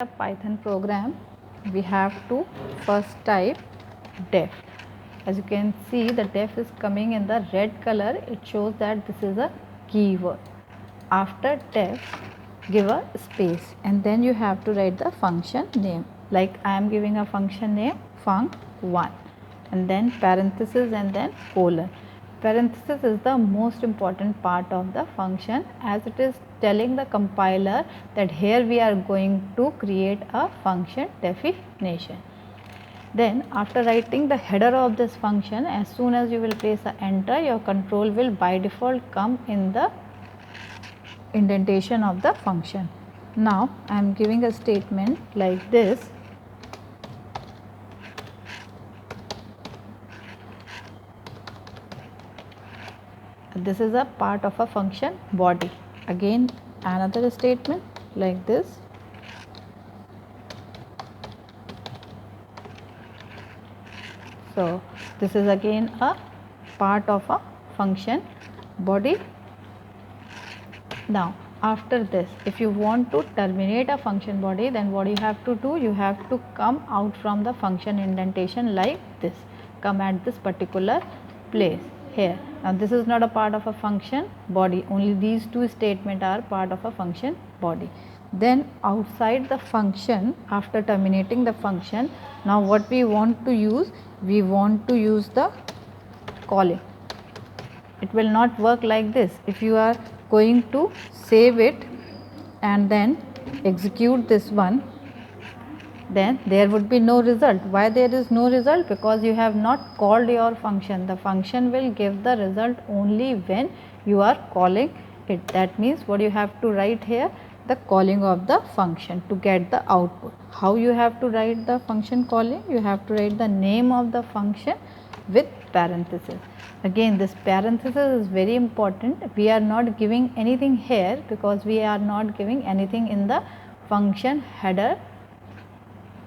a Python program, we have to first type def. As you can see, the def is coming in the red color. It shows that this is a keyword. After def, give a space and then you have to write the function name. Like I am giving a function name func1 and then parenthesis and then colon. Parenthesis is the most important part of the function, as it is telling the compiler that here we are going to create a function definition. Then after writing the header of this function, as soon as you will place a enter, your control will by default come in the indentation of the function. Now I am giving a statement like this. This is a part of a function body. Again another statement like this. So this is again a part of a function body. Now after this, if you want to terminate a function body, then what you have to do, you have to come out from the function indentation like this. Come at this particular place here. Now this is not a part of a function body, only these two statements are part of a function body. Then outside the function, after terminating the function, now what we want to use, we want to use the calling. It will not work like this. If you are going to save it and then execute this one, then there would be no result. Why there is no result? Because you have not called your function. The function will give the result only when you are calling it. That means what you have to write here, the calling of the function to get the output. How you have to write the function calling? You have to write the name of the function with parenthesis. Again this parenthesis is very important. We are not giving anything here because we are not giving anything in the function header.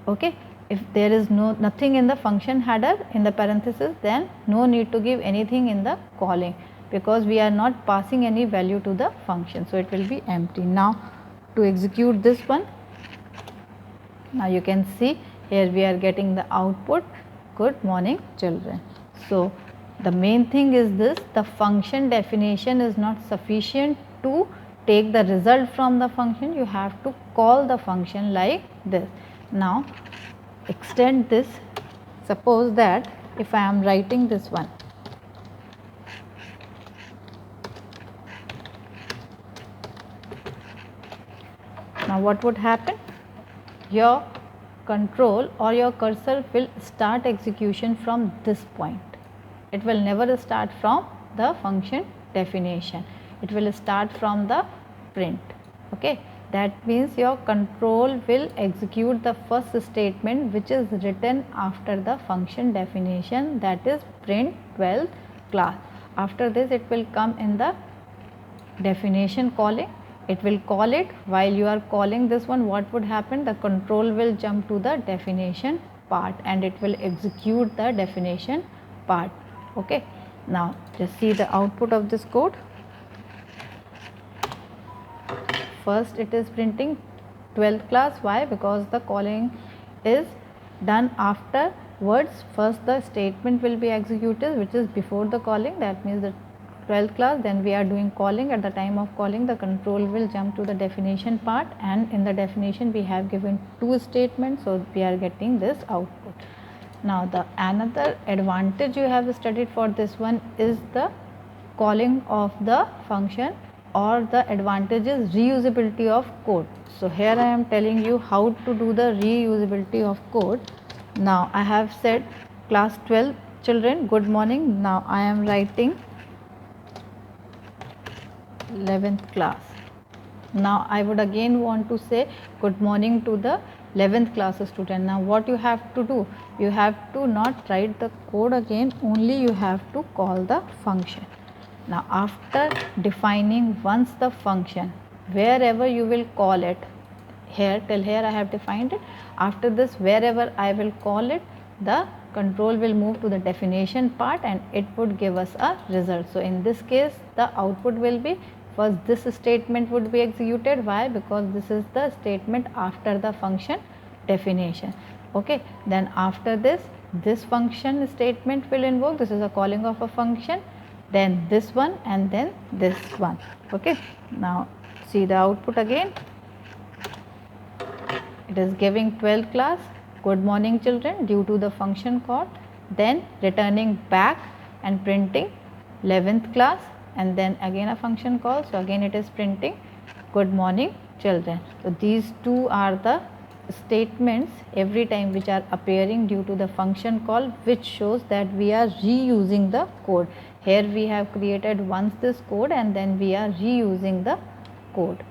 Okay, if there is nothing in the function header in the parenthesis, then no need to give anything in the calling because we are not passing any value to the function, so it will be empty. Now to execute this one, now you can see here we are getting the output, good morning children. So the main thing is this, the function definition is not sufficient to take the result from the function. You have to call the function like this. Now extend this. Suppose that if I am writing this one, now what would happen? Your control or your cursor will start execution from this point. It will never start from the function definition. It will start from the print. Okay, that means your control will execute the first statement which is written after the function definition, that is print 12th class. After this it will come in the definition calling. It will call it. While you are calling this one, what would happen? The control will jump to the definition part and it will execute the definition part. Okay, now just see the output of this code. First it is printing 12th class. Why? Because the calling is done afterwards. First the statement will be executed which is before the calling, that means the 12th class. Then we are doing calling. At the time of calling, the control will jump to the definition part, and in the definition we have given two statements, so we are getting this output. Now the another advantage you have studied for this one is the calling of the function, or the advantage is reusability of code. So here I am telling you how to do the reusability of code. Now I have said class 12 children, good morning. Now I am writing 11th class. Now I would again want to say good morning to the 11th class student. Now what you have to do, you have to not write the code again, only you have to call the function. Now after defining once the function, wherever you will call it, here till here I have defined it. After this, wherever I will call it, the control will move to the definition part and it would give us a result. So in this case the output will be first this statement would be executed. Why? Because this is the statement after the function definition. Okay, then after this function statement will invoke, this is a calling of a function, then this one and then this one. Okay, now see the output again. It is giving 12th class, good morning children, due to the function call, then returning back and printing 11th class, and then again a function call, so again it is printing good morning children. So these two are the statements every time which are appearing due to the function call, which shows that we are reusing the code. Here we have created once this code and then we are reusing the code.